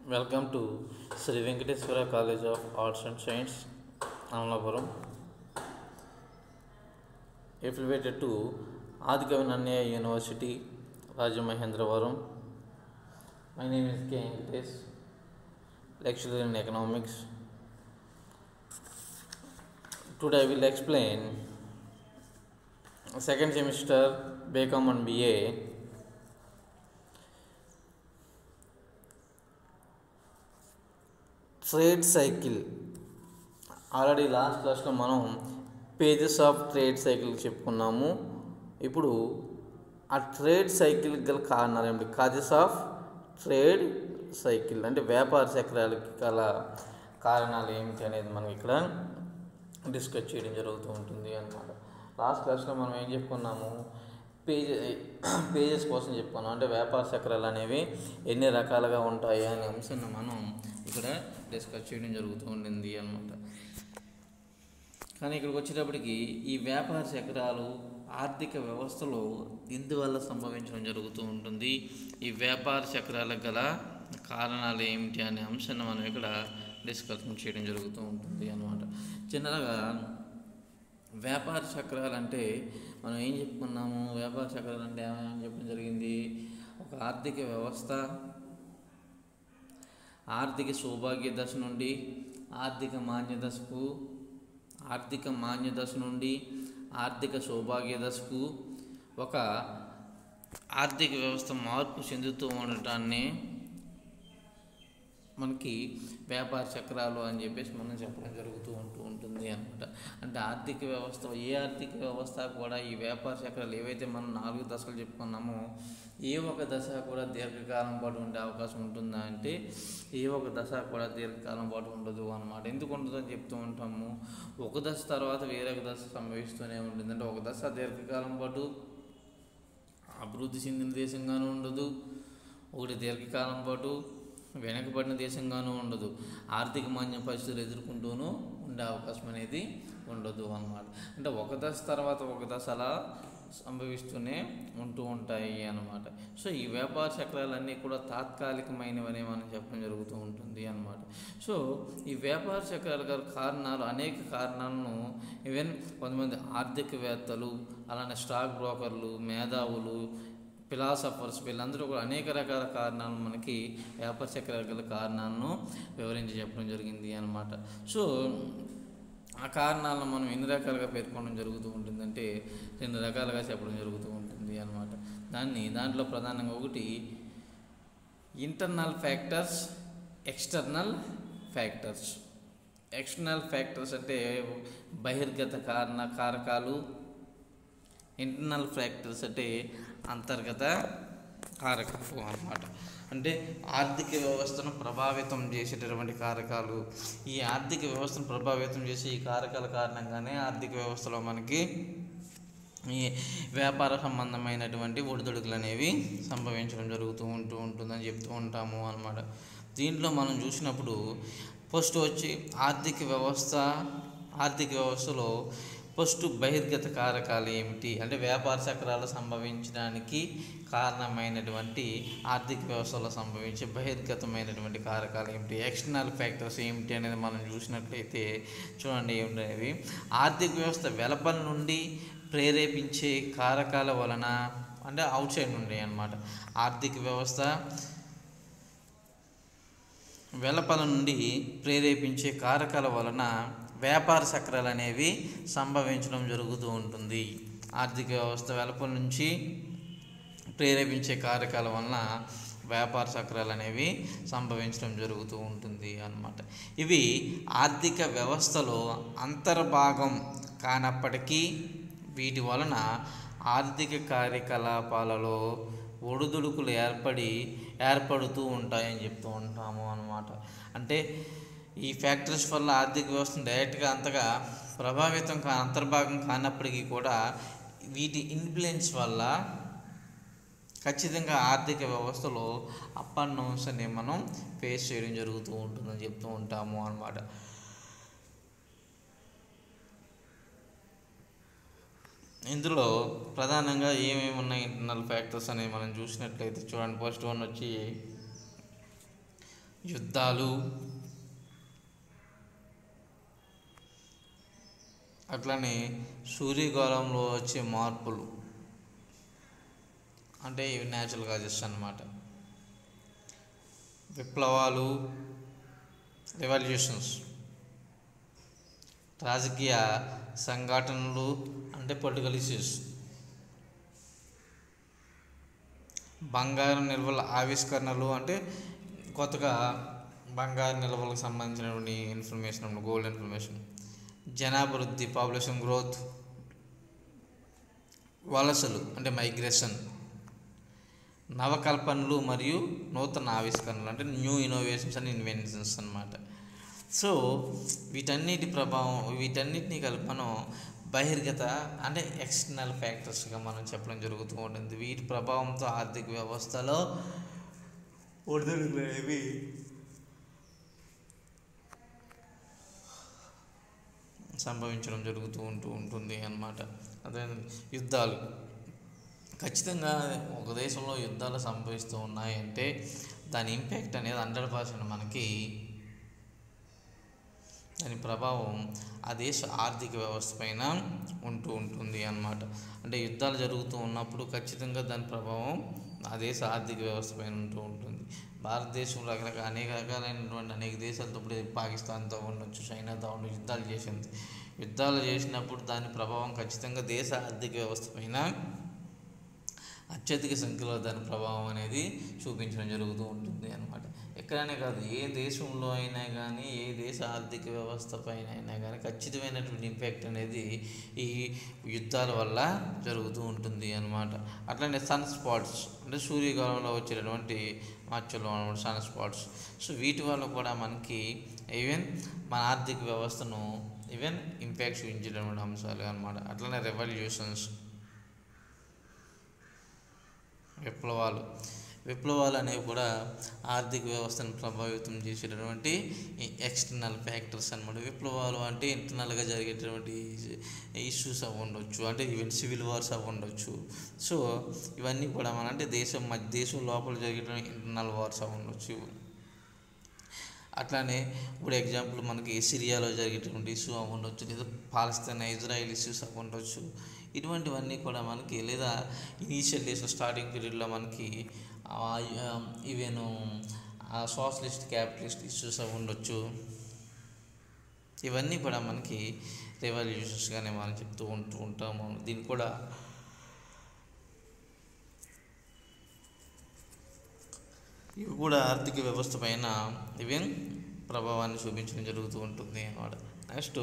Welcome to Sri Venkateswara College of Arts and Science, Amalapuram. Affiliated to Adikavi Nannaya University, Rajamahendravaram. My name is K. Venkatesh, lecturer in economics. Today I will explain second semester BCom and BA. Trade cycle. Already last క్లాస్లో మనం pages of trade cycle చెప్పుకున్నాము. ఇప్పుడు ఆ trade cycle గల కారణాలు ఏమిటి, causes of trade cycle అంటే వ్యాపార చక్రాలకి గల కారణాలు ఏమిటి అనేది మనం ఇక్కడ డిస్కస్ చేయడం జరుగుతూ ఉంటుంది అన్నమాట. లాస్ట్ క్లాస్లో మనం ఏం చెప్పుకున్నాము, పేజెస్ కోసం చెప్పుకున్నాం. అంటే వ్యాపార చక్రాలు అనేవి ఎన్ని రకాలుగా ఉంటాయి అనే అంశాన్ని మనం ఇక్కడ డిస్కస్ చేయడం జరుగుతూ ఉండింది అన్నమాట. కానీ ఇక్కడికి వచ్చేటప్పటికి ఈ వ్యాపార చక్రాలు ఆర్థిక వ్యవస్థలో ఇందువల్ల సంభవించడం జరుగుతూ ఉంటుంది. ఈ వ్యాపార చక్రాలకు గల కారణాలు ఏమిటి అనే అంశాన్ని మనం ఇక్కడ డిస్కషన్ చేయడం జరుగుతూ ఉంటుంది అన్నమాట. చిన్నగా వ్యాపార చక్రాలు అంటే మనం ఏం చెప్పుకున్నాము, వ్యాపార చక్రాలు అంటే ఏమని చెప్పడం జరిగింది, ఒక ఆర్థిక వ్యవస్థ ఆర్థిక సౌభాగ్య దశ నుండి ఆర్థిక మాన్య దశ నుండి ఆర్థిక సౌభాగ్య దశకు ఒక ఆర్థిక వ్యవస్థ మార్పు చెందుతూ ఉండటాన్ని మనకి వ్యాపార చక్రాలు అని చెప్పేసి మనం చెప్పడం జరుగుతూ ఉంటుంది అన్నమాట. అంటే ఆర్థిక వ్యవస్థ, ఏ ఆర్థిక వ్యవస్థ కూడా ఈ వ్యాపార చక్రాలు ఏవైతే మనం 4 దశలు చెప్పుకున్నామో ఏ ఒక దశ కూడా దీర్ఘకాలం పాటు ఉండే అవకాశం ఉంటుందా అంటే ఏ ఒక దశ కూడా దీర్ఘకాలం పాటు ఉండదు అన్నమాట. ఎందుకు ఉండదు అని చెప్తూ ఉంటాము, ఒక దశ తర్వాత వేరొక దశ సంభవిస్తూనే ఉంటుంది. అంటే ఒక దశ దీర్ఘకాలం పాటు అభివృద్ధి చెందిన దేశంగానూ ఉండదు, ఒకటి దీర్ఘకాలం పాటు వెనకబడిన దేశంగానూ ఉండదు, ఆర్థిక మాన్య పరిస్థితులు ఎదుర్కొంటూనూ ఉండే అవకాశం అనేది ఉండదు అన్నమాట. అంటే ఒక దశ తర్వాత ఒక దశ అలా సంభవిస్తూనే ఉంటూ ఉంటాయి అన్నమాట. సో ఈ వ్యాపార చక్రాలన్నీ కూడా తాత్కాలికమైనవని మనం చెప్పడం జరుగుతూ ఉంటుంది అన్నమాట. సో ఈ వ్యాపార చక్రాల కారణాలు, అనేక కారణాలను ఈవెన్ కొంతమంది ఆర్థికవేత్తలు, అలానే స్టాక్ బ్రోకర్లు, మేధావులు, ఫిలాసఫర్స్, వీళ్ళందరూ కూడా అనేక రకాల కారణాలు మనకి వ్యాపార చక్రాల గల కారణాలను వివరించి చెప్పడం జరిగింది అన్నమాట. సో ఆ కారణాలను మనం ఎన్ని రకాలుగా పేర్కొనడం జరుగుతూ ఉంటుందంటే 2 రకాలుగా చెప్పడం జరుగుతూ ఉంటుంది అన్నమాట. దాంట్లో ప్రధానంగా ఒకటి internal factors, external factors. External factors అంటే బహిర్గత కారకాలు, ఇంటర్నల్ ఫ్యాక్టర్స్ అంటే అంతర్గత కారకాలు అన్నమాట. అంటే ఆర్థిక వ్యవస్థను ప్రభావితం చేసేటటువంటి కారకాలు. ఈ ఆర్థిక వ్యవస్థను ప్రభావితం చేసే ఈ కారకాల కారణంగానే ఆర్థిక వ్యవస్థలో మనకి ఈ వ్యాపార సంబంధమైనటువంటి ఒడిదుడుకులు అనేవి సంభవించడం జరుగుతూ ఉంటుందని చెప్తూ ఉంటాము అన్నమాట. దీంట్లో మనం చూసినప్పుడు ఫస్ట్ వచ్చి ఆర్థిక వ్యవస్థలో ఫస్ట్ బహిర్గత కారకాలు ఏమిటి అంటే వ్యాపార చక్రాలు సంభవించడానికి కారణమైనటువంటి ఆర్థిక వ్యవస్థలో సంభవించే బహిర్గతమైనటువంటి కారకాలు ఏమిటి, ఎక్స్టర్నల్ ఫ్యాక్టర్స్ ఏమిటి అనేది మనం చూసినట్లయితే చూడండి ఏమిటనేవి. ఆర్థిక వ్యవస్థ వెలుపల నుండి ప్రేరేపించే కారకాల వలన, అంటే అవుట్ సైడ్ నుండి అన్నమాట. ఆర్థిక వ్యవస్థ వెలుపల నుండి ప్రేరేపించే కారకాల వలన వ్యాపార చక్రాలు అనేవి సంభవించడం జరుగుతూ ఉంటుంది. ఆర్థిక వ్యవస్థ వెలుపల నుంచి ప్రేరేపించే కారకాల వలన వ్యాపార చక్రాలు అనేవి సంభవించడం జరుగుతూ ఉంటుంది అన్నమాట. ఇవి ఆర్థిక వ్యవస్థలో అంతర్భాగం కానప్పటికీ వీటి వలన ఆర్థిక కార్యకలాపాలలో ఒడిదుడుకులు ఏర్పడుతూ ఉంటాయని చెప్తూ ఉంటాము అన్నమాట. అంటే ఈ ఫ్యాక్టర్స్ వల్ల ఆర్థిక వ్యవస్థను డైరెక్ట్గా అంతగా ప్రభావితం అంతర్భాగం కానప్పటికీ కూడా వీటి ఇన్ఫ్లుయెన్స్ వల్ల ఖచ్చితంగా ఆర్థిక వ్యవస్థలో అప్ అండ్ డౌన్స్ అనేవి మనం ఫేస్ చేయడం జరుగుతూ ఉంటుందని చెప్తూ ఉంటాము అన్నమాట. ఇందులో ప్రధానంగా ఏమేమి ఉన్నాయి ఇంటర్నల్ ఫ్యాక్టర్స్ అనేవి మనం చూసినట్లయితే చూడండి. ఫస్ట్ వన్ వచ్చి యుద్ధాలు, అట్లనే సూర్యగోళంలో వచ్చే మార్పులు, అంటే ఇవి న్యాచురల్ కాజెస్ అన్నమాట. విప్లవాలు, రెవల్యూషన్స్, రాజకీయ సంఘటనలు అంటే పొలిటికల్ ఇష్యూస్, బంగారు నిల్వల ఆవిష్కరణలు అంటే కొత్తగా బంగారు నిల్వలకు సంబంధించినటువంటి ఇన్ఫర్మేషన్, గోల్డ్ ఇన్ఫర్మేషన్, జనాభా వృద్ధి, పాపులేషన్ గ్రోత్, వలసలు అంటే మైగ్రేషన్, నవకల్పనలు మరియు నూతన ఆవిష్కరణలు అంటే న్యూ ఇన్నోవేషన్స్ అండ్ ఇన్వెన్షన్స్ అన్నమాట. సో వీటన్నిటిని కలిపి మనం బహిర్గత అంటే ఎక్స్టర్నల్ ఫ్యాక్టర్స్గా మనం చెప్పడం జరుగుతూ ఉంటుంది. వీటి ప్రభావంతో ఆర్థిక వ్యవస్థలో ఒడిదుడుకులు అనేవి సంభవించడం జరుగుతూ ఉంటుంది అన్నమాట. అదే యుద్ధాలు, ఖచ్చితంగా ఒక దేశంలో యుద్ధాలు సంభవిస్తూ ఉన్నాయంటే దాని ఇంపాక్ట్ అనేది 100% మనకి, దాని ప్రభావం ఆ దేశ ఆర్థిక వ్యవస్థ పైన ఉంటుంది అన్నమాట. అంటే యుద్ధాలు జరుగుతూ ఉన్నప్పుడు ఖచ్చితంగా దాని ప్రభావం ఆ దేశ ఆర్థిక వ్యవస్థ పైన ఉంటుంది. భారతదేశం అనేక రకాలైనటువంటి అనేక దేశాలతో, ఇప్పుడు పాకిస్తాన్తో ఉండొచ్చు, చైనాతో ఉండొచ్చు, యుద్ధాలు చేసినప్పుడు దాని ప్రభావం ఖచ్చితంగా దేశ ఆర్థిక వ్యవస్థ పైన అత్యధిక సంఖ్యలో దాని ప్రభావం అనేది చూపించడం జరుగుతూ ఉంటుంది అన్నమాట. ఎక్కడైనా కాదు, ఏ దేశంలో అయినా కానీ, ఏ దేశ ఆర్థిక వ్యవస్థ పైన అయినా కానీ ఖచ్చితమైనటువంటి ఇంపాక్ట్ అనేది ఈ యుద్ధాల వల్ల జరుగుతూ ఉంటుంది అన్నమాట. అట్లనే సన్ స్పాట్స్ అంటే సూర్యకాలంలో వచ్చేటటువంటి మచ్చలు అన్నమాట, సన్ స్పాట్స్. సో వీటి వల్ల కూడా మనకి ఈవెన్ మన ఆర్థిక వ్యవస్థను ఇంపాక్ట్ చూపించేటటువంటి అంశాలు అన్నమాట. అట్లనే రెవల్యూషన్స్, విప్లవాలు అనేవి కూడా ఆర్థిక వ్యవస్థను ప్రభావితం చేసేటటువంటి ఎక్స్టర్నల్ ఫ్యాక్టర్స్ అన్నమాట. విప్లవాలు అంటే ఇంటర్నల్గా జరిగేటటువంటి ఇష్యూస్ అవి ఉండొచ్చు, అంటే ఈవెన్ సివిల్ వార్స్ అవి ఉండొచ్చు. సో ఇవన్నీ కూడా మన అంటే దేశం లోపల జరిగేటువంటి ఇంటర్నల్ వార్స్ అవి ఉండొచ్చు. అట్లానే ఇప్పుడు ఎగ్జాంపుల్ మనకి సిరియాలో జరిగేటువంటి ఇష్యూ అవి ఉండొచ్చు, లేదా పాలస్తీన్ ఇజ్రాయిల్ ఇష్యూస్ అవి ఉండొచ్చు. ఇటువంటివన్నీ కూడా మనకి, లేదా ఇనీషియల్ డేస్ స్టార్టింగ్ పీరియడ్లో మనకి ఈవెన్ సోషలిస్ట్ క్యాపిటలిస్ట్ ఇష్యూస్ అవి ఉండొచ్చు. ఇవన్నీ కూడా మనకి రెవల్యూషన్స్గానే మనం చెప్తూ ఉంటాము. దీన్ని కూడా ఇవి కూడా ఆర్థిక వ్యవస్థ పైన ఈవెన్ ప్రభావాన్ని చూపించడం జరుగుతూ ఉంటుంది అన్నమాట. నెక్స్ట్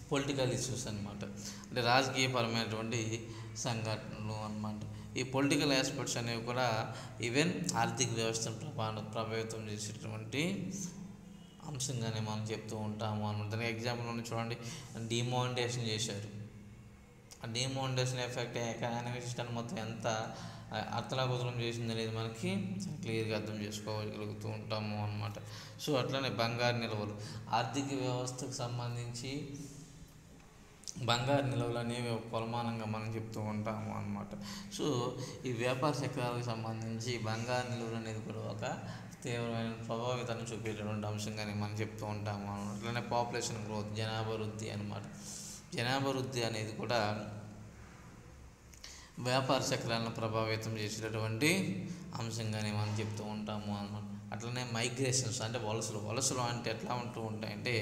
పొలిటికల్ ఇష్యూస్ అన్నమాట, అంటే రాజకీయపరమైనటువంటి సంఘటనలు అన్నమాట. ఈ పొలిటికల్ ఆస్పెక్ట్స్ అనేవి కూడా ఈవెన్ ఆర్థిక వ్యవస్థను ప్రభావితం చేసేటువంటి అంశంగానే మనం చెప్తూ ఉంటాము అన్నమాట. దానికి ఎగ్జాంపుల్ చూడండి, డిమానిటైజేషన్ చేశారు. ఆ డిమానిటైజేషన్ ఎఫెక్ట్ ఎకనామిక్ సిస్టమ్ మొత్తం ఎంత అతలాకుతలం చేసింది అనేది మనకి క్లియర్గా అర్థం చేసుకోగలుగుతూ ఉంటాము అన్నమాట. సో అట్లనే బంగారు నిల్వలు, ఆర్థిక వ్యవస్థకు సంబంధించి బంగారు నిల్వలు అనేవి కొలమానంగా మనం చెప్తూ ఉంటాము అన్నమాట. సో ఈ వ్యాపార చక్రాలకు సంబంధించి బంగారు నిల్వలు అనేది కూడా ఒక తీవ్రమైన ప్రభావితాన్ని చూపేటటువంటి అంశంగానే మనం చెప్తూ ఉంటాము అన్నమాట. అట్లనే పాపులేషన్ గ్రోత్, జనాభా వృద్ధి అన్నమాట. జనాభా వృద్ధి అనేది కూడా వ్యాపార చక్రాలను ప్రభావితం చేసేటటువంటి అంశంగానే మనం చెప్తూ ఉంటాము అన్నమాట. అట్లనే మైగ్రేషన్స్ అంటే వలసలు అంటే ఎట్లా ఉంటూ ఉంటాయంటే,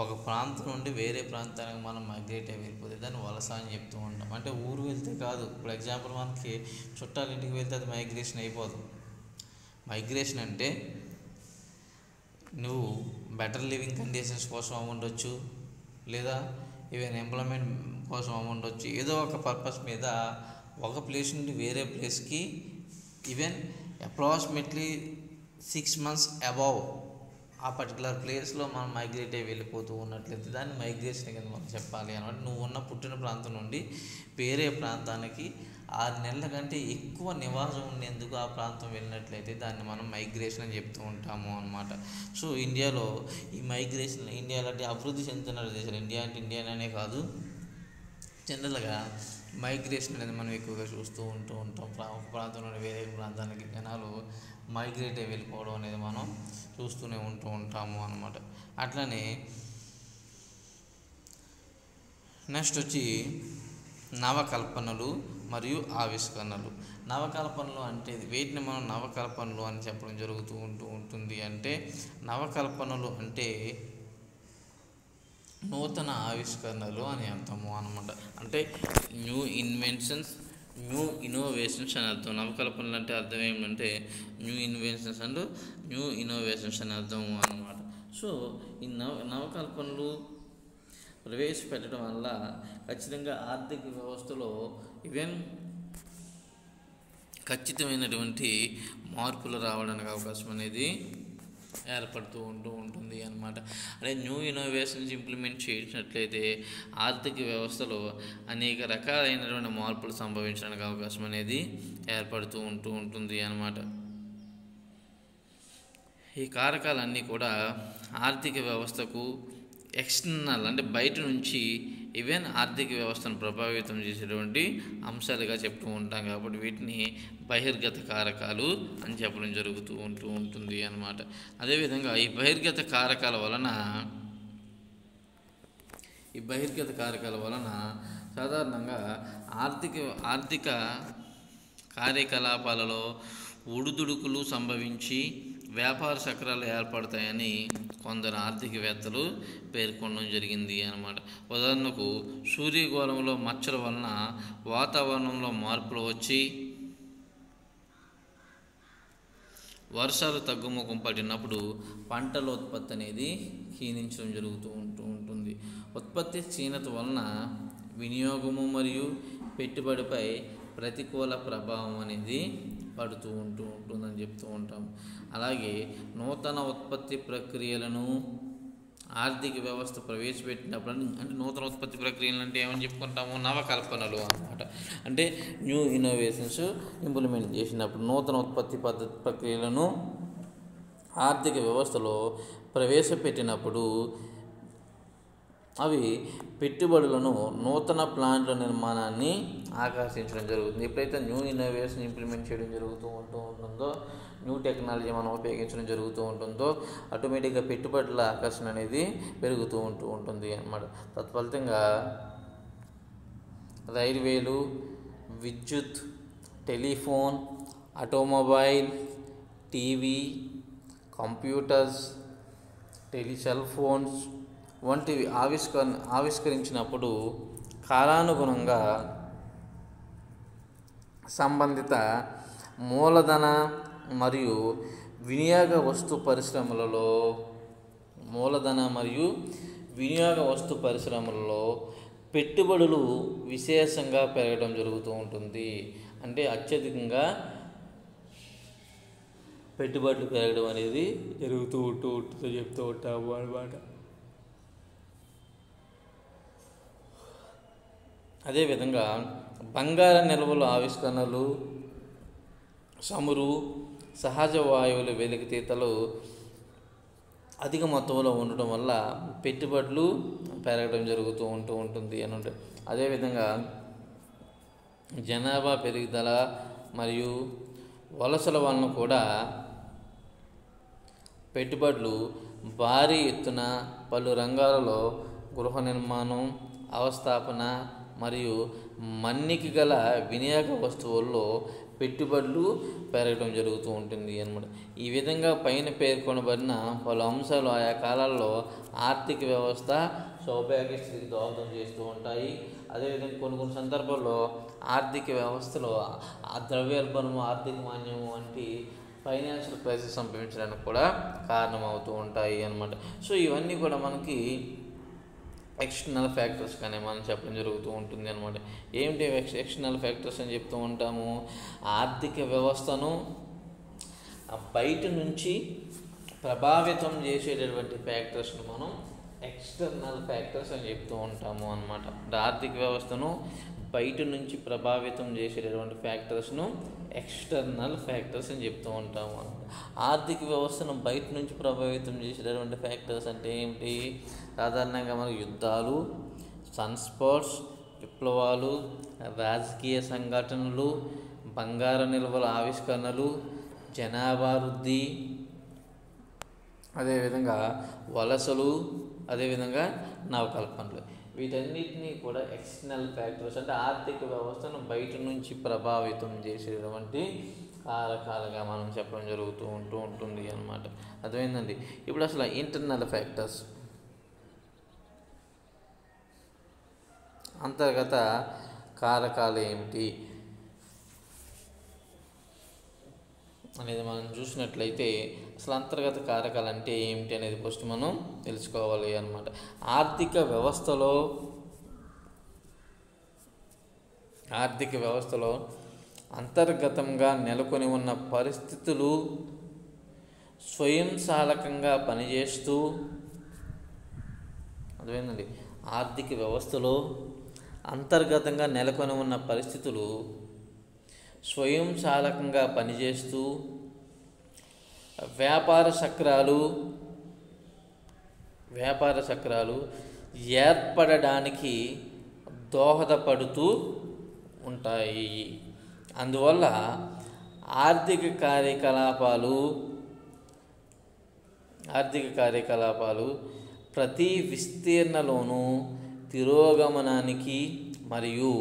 ఒక ప్రాంతం నుండి వేరే ప్రాంతానికి మనం మైగ్రేట్ అయి వెళ్ళిపోతే దాన్ని వలస అని చెప్తూ ఉంటాం. అంటే ఊరు వెళ్తే కాదు, ఇప్పుడు ఎగ్జాంపుల్ మనకి చుట్టాల ఇంటికి వెళ్తే అది మైగ్రేషన్ అయిపోదు. మైగ్రేషన్ అంటే నువ్వు బెటర్ లివింగ్ కండిషన్స్ కోసం ఉండొచ్చు, లేదా ఈవెన్ ఎంప్లాయ్మెంట్ కోసం ఉండొచ్చు. ఏదో ఒక పర్పస్ మీద ఒక ప్లేస్ నుండి వేరే ప్లేస్కి ఈవెన్ అప్రాక్సిమేట్లీ 6 months అబౌవ్ ఆ పర్టికులర్ ప్లేస్లో మనం మైగ్రేట్ అయ్యి వెళ్ళిపోతూ ఉన్నట్లయితే దాన్ని మైగ్రేషన్ కింద మనం చెప్పాలి అన్నమాట. నువ్వు ఉన్న పుట్టిన ప్రాంతం నుండి వేరే ప్రాంతానికి 6 నెలల కంటే ఎక్కువ నివాసం ఉండేందుకు ఆ ప్రాంతం వెళ్ళినట్లయితే దాన్ని మనం మైగ్రేషన్ అని చెప్తూ ఉంటాము అన్నమాట. సో ఇండియాలో ఈ మైగ్రేషన్, ఇండియాలో అంటే అభివృద్ధి చెందుతున్న దేశాలు, ఇండియా అంటే ఇండియానే కాదు, జనరల్గా మైగ్రేషన్ అనేది మనం ఎక్కువగా చూస్తూ ఉంటాం. ఒక ప్రాంతం నుండి వేరే ప్రాంతానికి జనాలు మైగ్రేట్ అయి వెళ్ళిపోవడం అనేది మనం చూస్తూనే ఉంటాము అన్నమాట. అట్లనే నెక్స్ట్ వచ్చి నవకల్పనలు మరియు ఆవిష్కరణలు. నవకల్పనలు అంటే వీటిని మనం నవకల్పనలు అని చెప్పడం జరుగుతూ ఉంటుంది. అంటే నవకల్పనలు అంటే నూతన ఆవిష్కరణలు అని అర్థము అన్నమాట. అంటే న్యూ ఇన్వెన్షన్స్, న్యూ ఇన్నోవేషన్స్ అని అర్థం. నవకల్పనలు అంటే అర్థం ఏమిటంటే new inventions and new innovations అని అర్థము అన్నమాట. సో ఈ నవకల్పనలు ప్రవేశపెట్టడం వల్ల ఖచ్చితంగా ఆర్థిక వ్యవస్థలో ఖచ్చితమైనటువంటి మార్పులు రావడానికి అవకాశం అనేది ఏర్పడుతూ ఉంటుంది అన్నమాట. అంటే న్యూ ఇన్నోవేషన్స్ ఇంప్లిమెంట్ చేసినట్లయితే ఆర్థిక వ్యవస్థలో అనేక రకాలైనటువంటి మార్పులు సంభవించడానికి అవకాశం అనేది ఏర్పడుతూ ఉంటుంది అన్నమాట. ఈ కారకాలన్నీ కూడా ఆర్థిక వ్యవస్థకు ఎక్స్టర్నల్ అంటే బయట నుంచి ఆర్థిక వ్యవస్థను ప్రభావితం చేసేటువంటి అంశాలుగా చెప్తూ ఉంటాం. కాబట్టి వీటిని బహిర్గత కారకాలు అని చెప్పడం జరుగుతూ ఉంటుంది అన్నమాట. అదేవిధంగా ఈ బహిర్గత కారకాల వలన సాధారణంగా ఆర్థిక కార్యకలాపాలలో ఒడిదుడుకులు సంభవించి వ్యాపార చక్రాలు ఏర్పడతాయని కొందరు ఆర్థికవేత్తలు పేర్కొనడం జరిగింది అన్నమాట. ఉదాహరణకు సూర్యగోళంలో మచ్చల వలన వాతావరణంలో మార్పులు వచ్చి వర్షాలు తగ్గుముఖం పడినప్పుడు పంటల ఉత్పత్తి అనేది క్షీణించడం జరుగుతూ ఉంటుంది. ఉత్పత్తి క్షీణత వలన వినియోగము మరియు పెట్టుబడిపై ప్రతికూల ప్రభావం అనేది పడుతూ ఉంటుందని చెప్తూ ఉంటాం. అలాగే నూతన ఉత్పత్తి ప్రక్రియలను ఆర్థిక వ్యవస్థ ప్రవేశపెట్టినప్పుడు అంటే నూతన ఉత్పత్తి ప్రక్రియలు అంటే ఏమని చెప్పుకుంటాము, నవకల్పనలు అన్నమాట. అంటే న్యూ ఇన్నోవేషన్స్ ఇంప్లిమెంట్ చేసినప్పుడు నూతన ఉత్పత్తి ప్రక్రియలను ఆర్థిక వ్యవస్థలో ప్రవేశపెట్టినప్పుడు అవి పెట్టుబడులను నూతన ప్లాంట్ల నిర్మాణాన్ని ఆకర్షించడం జరుగుతుంది. ఎప్పుడైతే న్యూ ఇన్నోవేషన్ ఇంప్లిమెంట్ చేయడం జరుగుతూ ఉంటుందో, న్యూ టెక్నాలజీ మనం ఉపయోగించడం జరుగుతూ ఉంటుందో ఆటోమేటిక్గా పెట్టుబడుల ఆకర్షణ అనేది పెరుగుతూ ఉంటుంది అన్నమాట. తత్ఫలితంగా రైల్వేలు, విద్యుత్, telephone, automobile, TV, computers, cell phones వంటివి ఆవిష్కరించినప్పుడు కాలానుగుణంగా సంబంధిత మూలధన మరియు వినియోగ వస్తు పరిశ్రమలలో పెట్టుబడులు విశేషంగా పెరగడం జరుగుతూ ఉంటుంది. అంటే అత్యధికంగా పెట్టుబడులు పెరగడం అనేది జరుగుతూ ఉంటుందో చెప్తూ ఉంటాము అన్నమాట. అదేవిధంగా బంగార నిల్వల ఆవిష్కరణలు, చమురు, సహజ వాయువుల వెలికితీతలు అధిక మొత్తంలో ఉండటం వల్ల పెట్టుబడులు పెరగడం జరుగుతూ ఉంటుంది అని ఉంటుంది. అదేవిధంగా జనాభా పెరుగుదల మరియు వలసల వలన కూడా పెట్టుబడులు భారీ ఎత్తున పలు రంగాలలో గృహ నిర్మాణం, అవస్థాపన మరియు మన్నిక గల వినియోగ వస్తువుల్లో పెట్టుబడులు పెరగడం జరుగుతూ ఉంటుంది అన్నమాట. ఈ విధంగా పైన పేర్కొనబడిన పలు అంశాలు ఆయా కాలాల్లో ఆర్థిక వ్యవస్థ సౌభాగ్య స్థితికి దోహదం చేస్తూ ఉంటాయి. అదేవిధంగా కొన్ని సందర్భాల్లో ఆర్థిక వ్యవస్థలో ద్రవ్యోల్బణము, ఆర్థిక మాన్యము వంటి ఫైనాన్షియల్ క్రైసిస్ సంభవించడానికి కూడా కారణమవుతూ ఉంటాయి అన్నమాట. సో ఇవన్నీ కూడా మనకి ఎక్స్టర్నల్ ఫ్యాక్టర్స్ కానీ మనం చెప్పడం జరుగుతూ ఉంటుంది అనమాట. ఏమిటి ఎక్స్టర్నల్ ఫ్యాక్టర్స్ అని చెప్తూ ఉంటాము? ఆర్థిక వ్యవస్థను బయట నుంచి ప్రభావితం చేసేటటువంటి ఫ్యాక్టర్స్ను మనం ఎక్స్టర్నల్ ఫ్యాక్టర్స్ అని చెప్తూ ఉంటాము అన్నమాట. ఆర్థిక వ్యవస్థను బయట నుంచి ప్రభావితం చేసేటటువంటి ఫ్యాక్టర్స్ను ఎక్స్టర్నల్ ఫ్యాక్టర్స్ అని చెప్తూ ఉంటాము అన్నమాట. ఆర్థిక వ్యవస్థను బయట నుంచి ప్రభావితం చేసేటటువంటి ఫ్యాక్టర్స్ అంటే ఏమిటి? సాధారణంగా మనకు యుద్ధాలు, సన్స్పాట్స్, విప్లవాలు, రాజకీయ సంఘటనలు, బంగారు నిల్వల ఆవిష్కరణలు, జనాభా వృద్ధి, అదేవిధంగా వలసలు, అదేవిధంగా నవకల్పనలు. వీటన్నిటినీ కూడా ఎక్స్టర్నల్ ఫ్యాక్టర్స్ అంటే ఆర్థిక వ్యవస్థను బయట నుంచి ప్రభావితం చేసేటువంటి కారకాలుగా మనం చెప్పడం జరుగుతూ ఉంటుంది అన్నమాట. అర్థమైందండి. ఇప్పుడు అసలు ఇంటర్నల్ ఫ్యాక్టర్స్, అంతర్గత కారకాలు ఏమిటి అనేది మనం చూసినట్లయితే అసలు అంతర్గత కారకాలు అంటే ఏమిటి అనేది ఫస్ట్ మనం తెలుసుకోవాలి అన్నమాట. ఆర్థిక వ్యవస్థలో అంతర్గతంగా నెలకొని ఉన్న పరిస్థితులు స్వయంచాలకంగా పనిచేస్తూ, అర్థమైందండి, ఆర్థిక వ్యవస్థలో అంతర్గతంగా నెలకొని ఉన్న పరిస్థితులు స్వయంచాలకంగా పనిచేస్తూ వ్యాపార చక్రాలు ఏర్పడడానికి దోహదపడుతూ ఉంటాయి. అందువల్ల ఆర్థిక కార్యకలాపాలు ప్రతి విస్తీర్ణలోనూ తిరోగమనానికి మరియు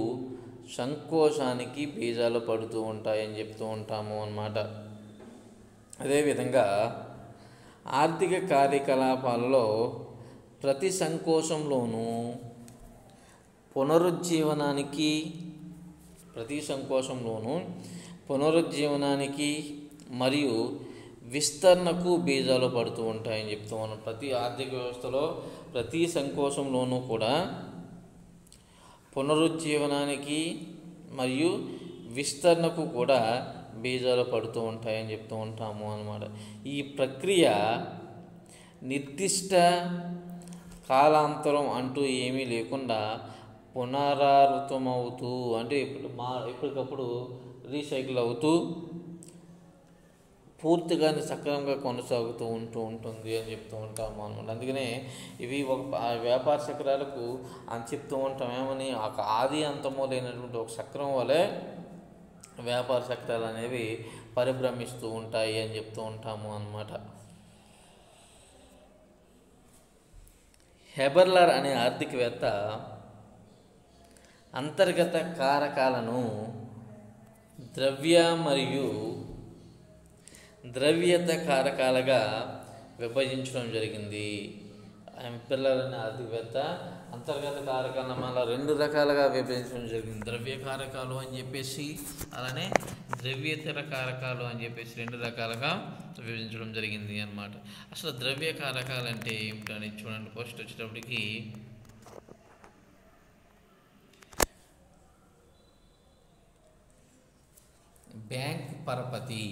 సంకోచానికి బీజాలు పడుతూ ఉంటాయని చెప్తూ ఉంటాము అన్నమాట. అదేవిధంగా ఆర్థిక కార్యకలాపాలలో ప్రతి సంకోచంలోనూ పునరుజ్జీవనానికి మరియు విస్తరణకు బీజాలు పడుతూ ఉంటాయని చెప్తూ ఉన్నాం. ప్రతి ఆర్థిక వ్యవస్థలో ప్రతి సంకోచంలోనూ కూడా పునరుజ్జీవనానికి మరియు విస్తరణకు కూడా బీజాలు పడుతూ ఉంటాయని చెప్తూ ఉంటాము అన్నమాట. ఈ ప్రక్రియ నిర్దిష్ట కాలాంతరం అంటూ ఏమీ లేకుండా పునరావృతమవుతూ, అంటే ఎప్పటికప్పుడు రీసైకిల్ అవుతూ పూర్తిగా సక్రమంగా కొనసాగుతూ ఉంటుంది అని చెప్తూ ఉంటాము అనమాట. అందుకనే ఇవి ఒక వ్యాపార చక్రాలకు అని చెప్తూ ఉంటాం ఏమని, ఒక ఆది అంతమో లేనటువంటి ఒక చక్రం వలె వ్యాపార చక్రాలు అనేవి పరిభ్రమిస్తూ ఉంటాయి అని చెప్తూ ఉంటాము అన్నమాట. హెబర్లర్ అనే ఆర్థికవేత్త అంతర్గత కారకాలను ద్రవ్య మరియు ద్రవ్యత కారకాలుగా విభజించడం జరిగింది. హెబర్లర్ అనే ఆర్థికవేత్త అంతర్గత కారకాలను మళ్ళీ 2 రకాలుగా విభజించడం జరిగింది. ద్రవ్య కారకాలు అని చెప్పేసి, అలానే ద్రవ్యేతర కారకాలు అని చెప్పేసి 2 రకాలుగా విభజించడం జరిగింది అన్నమాట. అసలు ద్రవ్య కారకాలు అంటే ఏమిటని చూడండి. ఫస్ట్ వచ్చేటప్పటికి బ్యాంక్ పరపతి,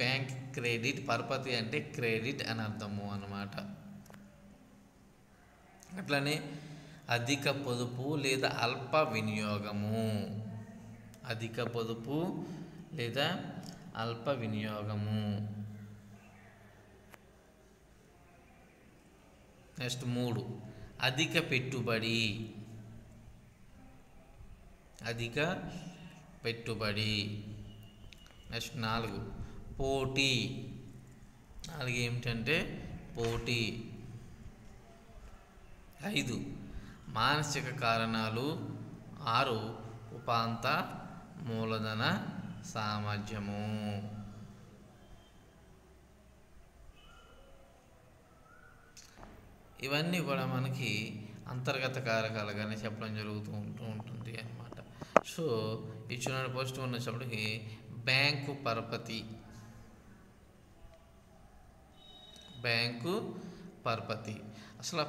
బ్యాంక్ క్రెడిట్, పరపతి అంటే క్రెడిట్ అని అర్థము అన్నమాట. అట్లనే అధిక పొదుపు లేదా అల్ప వినియోగము, నెక్స్ట్ 3 అధిక పెట్టుబడి, నెక్స్ట్ 4 పోటీ, 4 ఏమిటంటే పోటీ, 5 మానసిక కారణాలు, 6 ఉపాంత మూలధన సామర్థ్యము. ఇవన్నీ కూడా మనకి అంతర్గత కారకాలుగానే చెప్పడం జరుగుతూ ఉంటుంది అన్నమాట. సో ఇచ్చిన పోస్ట్ ఉన్నప్పటికీ బ్యాంకు పరపతి, అసలు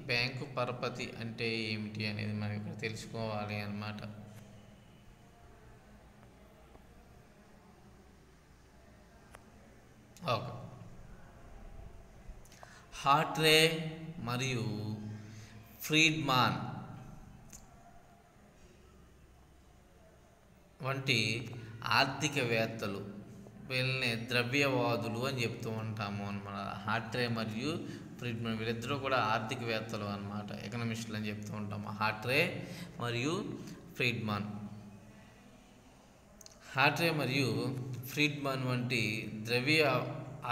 బ్యాంకు పరపతి అంటే ఏమిటి అనేది మనం ఇక్కడ తెలుసుకోవాలి అన్నమాట. ఓకే, హార్ట్రే మరియు ఫ్రీడ్మాన్ వంటి ఆర్థికవేత్తలు, వీళ్ళని ద్రవ్యవాదులు అని చెప్తూ ఉంటాము అన్నమాట. హార్ట్రే మరియు ఫ్రీడ్మన్, వీళ్ళిద్దరూ కూడా ఆర్థికవేత్తలు అన్నమాట, ఎకనమిస్టులు అని చెప్తూ ఉంటాము. హార్ట్రే మరియు ఫ్రీడ్మన్. హార్ట్రే మరియు ఫ్రీడ్మన్ వంటి ద్రవ్య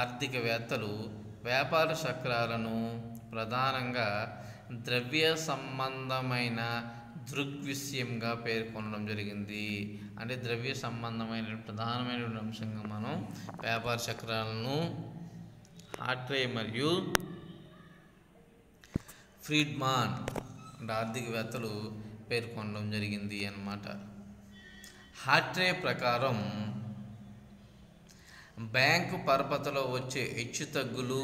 ఆర్థికవేత్తలు వ్యాపార చక్రాలను ప్రధానంగా ద్రవ్య సంబంధమైన దృగ్విషయంగా పేర్కొనడం జరిగింది. అంటే ద్రవ్య సంబంధమైన ప్రధానమైనటువంటి అంశంగా మనం వ్యాపార చక్రాలను హార్ట్రే మరియు ఫ్రీడ్మన్ అంటే ఆర్థికవేత్తలు పేర్కొనడం జరిగింది అన్నమాట. హార్ట్రే ప్రకారం బ్యాంకు పరపతిలో వచ్చే హెచ్చుతగ్గులు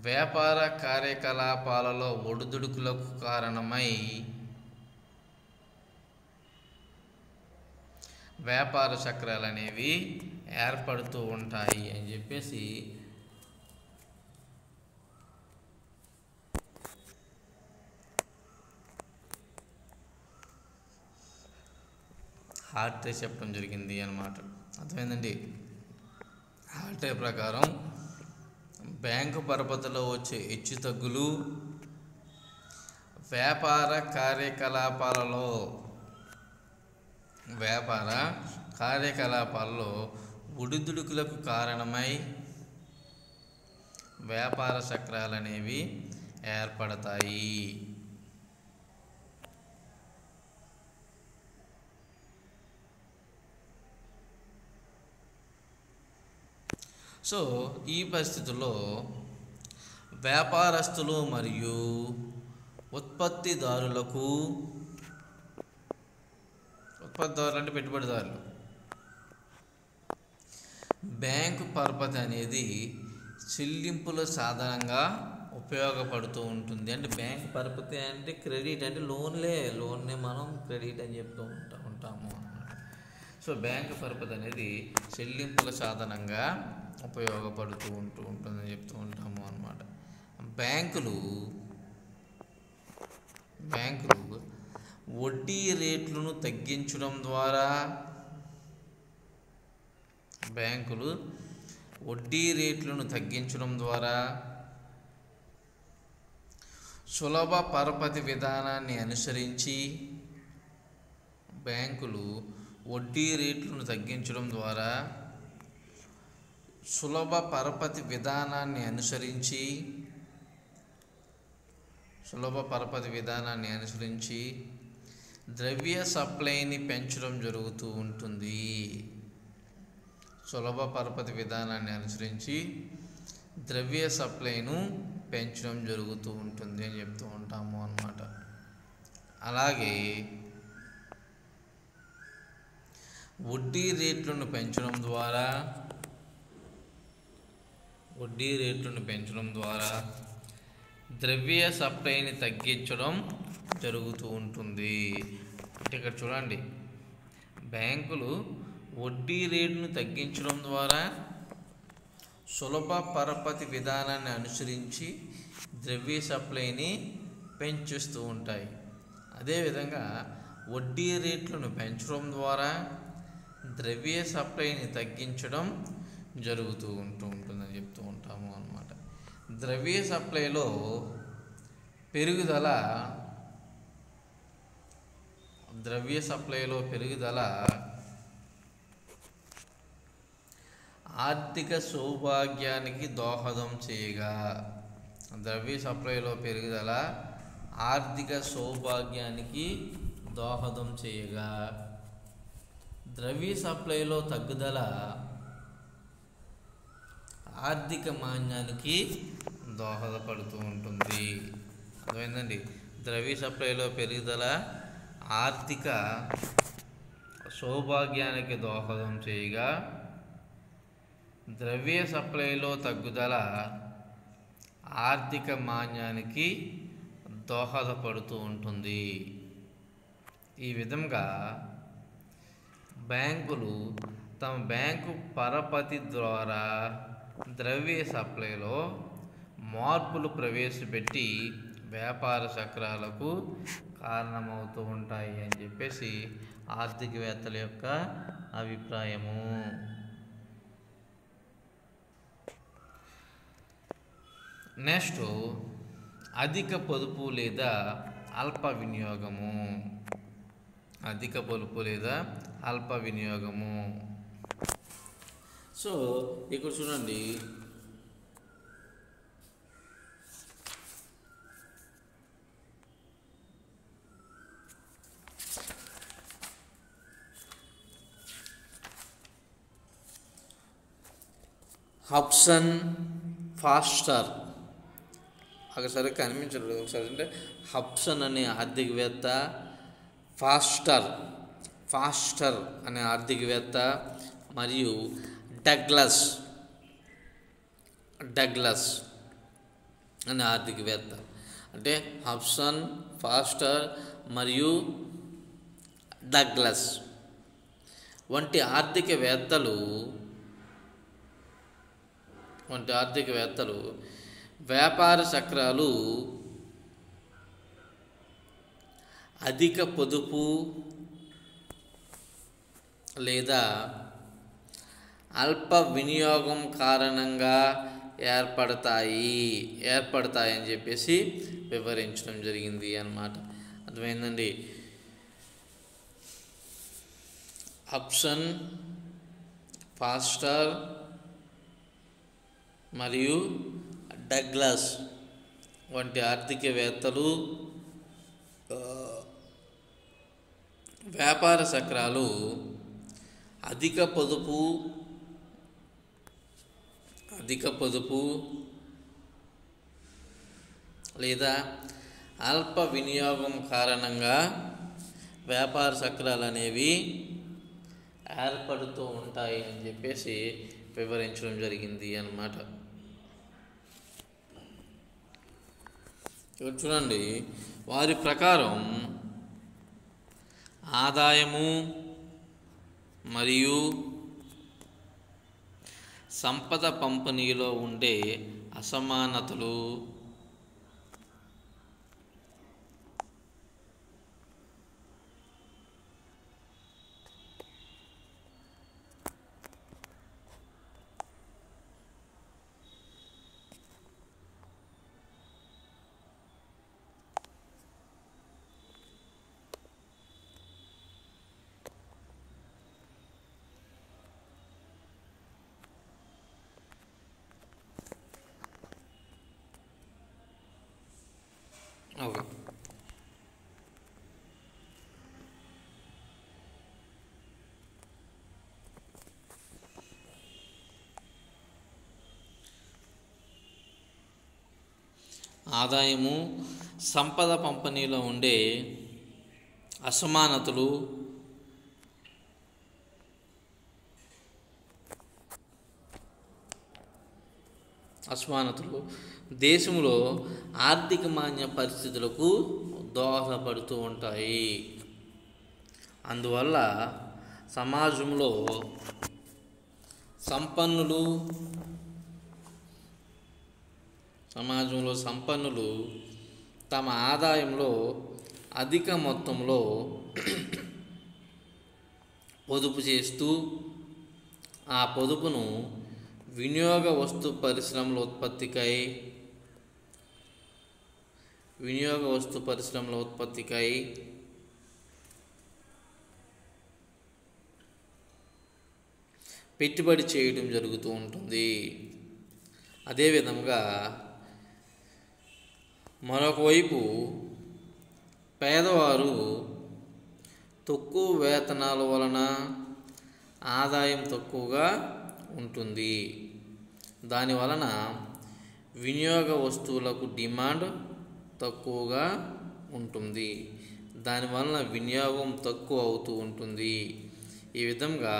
వ్యాపార కార్యకలాపాలలో ఒడిదుడుకులకు కారణమై వ్యాపార చక్రాలు అనేవి ఏర్పడుతూ ఉంటాయి అని చెప్పేసి హార్ట్రే చెప్పడం జరిగింది అన్నమాట. అర్థమైందండి. హార్ట్రే ప్రకారం బ్యాంకు పరపతిలో వచ్చే హెచ్చుతగ్గులు వ్యాపార కార్యకలాపాలలో ఒడిదుడుకులకు కారణమై వ్యాపార చక్రాలు అనేవి ఏర్పడతాయి. సో ఈ పరిస్థితుల్లో వ్యాపారస్తులు మరియు ఉత్పత్తిదారులు అంటే పెట్టుబడిదారులు బ్యాంకు పరపతి అనేది చెల్లింపుల సాధనంగా ఉపయోగపడుతూ ఉంటుంది. అంటే బ్యాంకు పరపతి అంటే క్రెడిట్, అంటే లోన్నే మనం క్రెడిట్ అని చెప్తూ ఉంటాము. సో బ్యాంకు పరపతి అనేది చెల్లింపుల సాధనంగా ఉపయోగపడుతూ ఉంటుందని చెప్తూ ఉంటాము అన్నమాట. బ్యాంకులు వడ్డీ రేట్లను తగ్గించడం ద్వారా సులభ పరపతి విధానాన్ని అనుసరించి ద్రవ్య సప్లైని పెంచడం జరుగుతూ ఉంటుంది. సులభ పరపతి విధానాన్ని అనుసరించి ద్రవ్య సప్లైను పెంచడం జరుగుతూ ఉంటుంది అని చెప్తూ ఉంటాము అన్నమాట. అలాగే వడ్డీ రేట్లను పెంచడం ద్వారా ద్రవ్య సప్లైని తగ్గించడం జరుగుతూ ఉంటుంది. అంటే ఇక్కడ చూడండి, బ్యాంకులు వడ్డీ రేటును తగ్గించడం ద్వారా సులభ పరపతి విధానాన్ని అనుసరించి ద్రవ్య సప్లైని పెంచుతూ ఉంటాయి. అదేవిధంగా వడ్డీ రేట్లను పెంచడం ద్వారా ద్రవ్య సప్లైని తగ్గించడం జరుగుతూ ఉంటుందని చెప్తూ ఉంటాము అన్నమాట. ద్రవ్య సప్లైలో పెరుగుదల ఆర్థిక సౌభాగ్యానికి దోహదం చేయగా ద్రవ్య సప్లైలో తగ్గుదల ఆర్థిక మాంద్యానికి దోహదపడుతూ ఉంటుంది. అర్థమైందండి. ద్రవ్య సప్లైలో పెరుగుదల ఆర్థిక సౌభాగ్యానికి దోహదం చేయగా ద్రవ్య సప్లైలో తగ్గుదల ఆర్థిక మాంద్యానికి దోహదపడుతూ ఉంటుంది. ఈ విధంగా బ్యాంకులు తమ బ్యాంకు పరపతి ద్వారా ద్రవ్య సప్లైలో మార్పులు ప్రవేశపెట్టి వ్యాపార చక్రాలకు కారణమవుతూ ఉంటాయి అని చెప్పేసి ఆర్థికవేత్తల యొక్క అభిప్రాయము. నెక్స్ట్ అధిక పొదుపు లేదా అల్ప వినియోగము. అధిక పొదుపు లేదా అల్ప వినియోగము. సో ఇక్కడ చూడండి, హబ్సన్ ఫాస్టర్, ఒకసారి కనిపించలేదు, ఒకసారి అంటే హబ్సన్ అనే ఆర్థికవేత్త, ఫాస్టర్ అనే ఆర్థికవేత్త, మరియు డగ్లస్ అనే ఆర్థికవేత్త. అంటే హబ్సన్, ఫాస్టర్ మరియు డగ్లస్ వంటి ఆర్థికవేత్తలు వ్యాపార చక్రాలు అధిక పొదుపు లేదా అల్ప వినియోగం కారణంగా ఏర్పడతాయని చెప్పేసి వివరించడం జరిగింది అన్నమాట. అర్థమైందండి. హబ్సన్, ఫాస్టర్ మరియు డగ్లస్ వంటి ఆర్థికవేత్తలు వ్యాపార చక్రాలు అధిక పొదుపు లేదా అల్ప వినియోగం కారణంగా వ్యాపార చక్రాలు అనేవి ఏర్పడుతూ ఉంటాయి అని చెప్పేసి వివరించడం జరిగింది అన్నమాట. ఇక్కడ చూడండి, వారి ప్రకారం ఆదాయము మరియు సంపద పంపిణీలో ఉండే అసమానతలు ఓకే. ఆదాయము, సంపద పంపిణీలో ఉండే అసమానతలు దేశంలో ఆర్థిక మాన్య పరిస్థితులకు దోహదపడుతూ ఉంటాయి. అందువల్ల సమాజంలో సంపన్నులు తమ ఆదాయంలో అధిక మొత్తంలో పొదుపు చేస్తూ ఆ పొదుపును వినియోగ వస్తు పరిశ్రమల ఉత్పత్తికై పెట్టుబడి చేయడం జరుగుతూ ఉంటుంది. అదేవిధంగా మరొక వైపు పేదవారు తక్కువ వేతనాల వలన ఆదాయం తక్కువగా ఉంటుంది. దానివలన వినియోగ వస్తువులకు డిమాండ్ తక్కువగా ఉంటుంది. దానివలన వినియోగం తక్కువ అవుతూ ఉంటుంది. ఈ విధంగా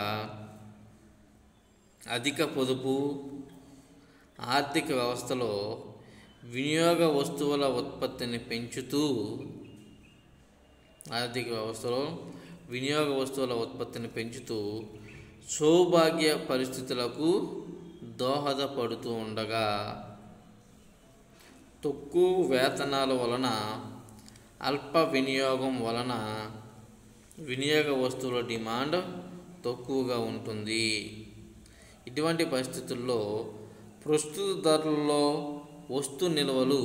అధిక పొదుపు ఆర్థిక వ్యవస్థలో వినియోగ వస్తువుల ఉత్పత్తిని పెంచుతూ సౌభాగ్య పరిస్థితులకు దోహదపడుతూ ఉండగా, తక్కువ వేతనాల వలన అల్ప వినియోగం వలన వినియోగ వస్తువుల డిమాండ్ తక్కువగా ఉంటుంది. ఇటువంటి పరిస్థితుల్లో ప్రస్తుత ధరల్లో వస్తు నిల్వలు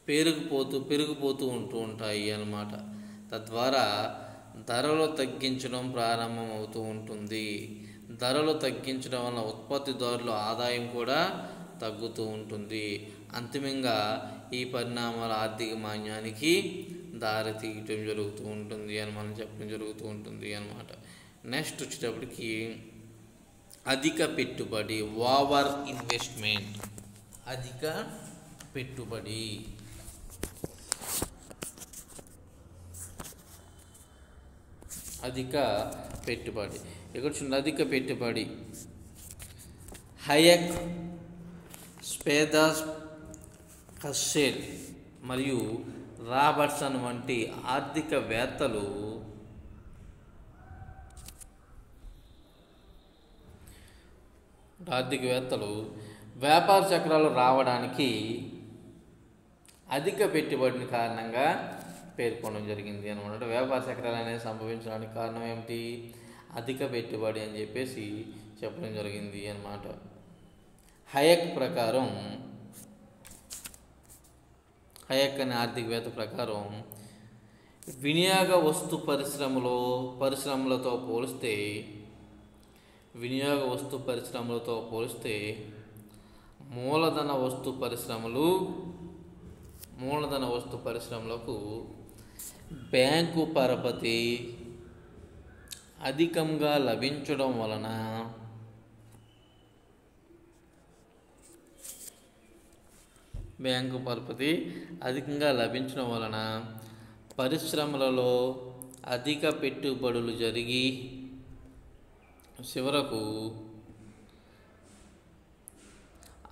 పెరిగిపోతూ ఉంటూ ఉంటాయి అన్నమాట. తద్వారా ధరలు తగ్గించడం ప్రారంభమవుతూ ఉంటుంది. ధరలు తగ్గించడం వల్ల ఉత్పత్తిదారుల ఆదాయం కూడా తగ్గుతూ ఉంటుంది. అంతిమంగా ఈ పరిణామాలు ఆర్థిక మాంద్యానికి దారి తీయటం జరుగుతూ ఉంటుంది అని మనం చెప్పడం జరుగుతూ ఉంటుంది అన్నమాట. నెక్స్ట్ వచ్చేటప్పటికి అధిక పెట్టుబడి, ఓవర్ ఇన్వెస్ట్మెంట్. అధిక పెట్టుబడి, ఇక్కడ చూడండి. అధిక పెట్టుబడి హయక్, స్పేదాస్, కస్సెల్ మరియు రాబర్ట్సన్ వంటి ఆర్థికవేత్తలు వ్యాపార చక్రాలు రావడానికి అధిక పెట్టుబడిని కారణంగా పేర్కొనడం జరిగింది అనమాట. వ్యాపార చక్రాలు అనేది సంభవించడానికి కారణం ఏమిటి? అధిక పెట్టుబడి అని చెప్పేసి చెప్పడం జరిగింది అన్నమాట. హయక్ అనే ఆర్థికవేత్త ప్రకారం వినియోగ వస్తు పరిశ్రమలతో పోలిస్తే మూలధన వస్తు పరిశ్రమలకు బ్యాంకు పరపతి అధికంగా లభించడం వలన పరిశ్రమలలో అధిక పెట్టుబడులు జరిగి చివరకు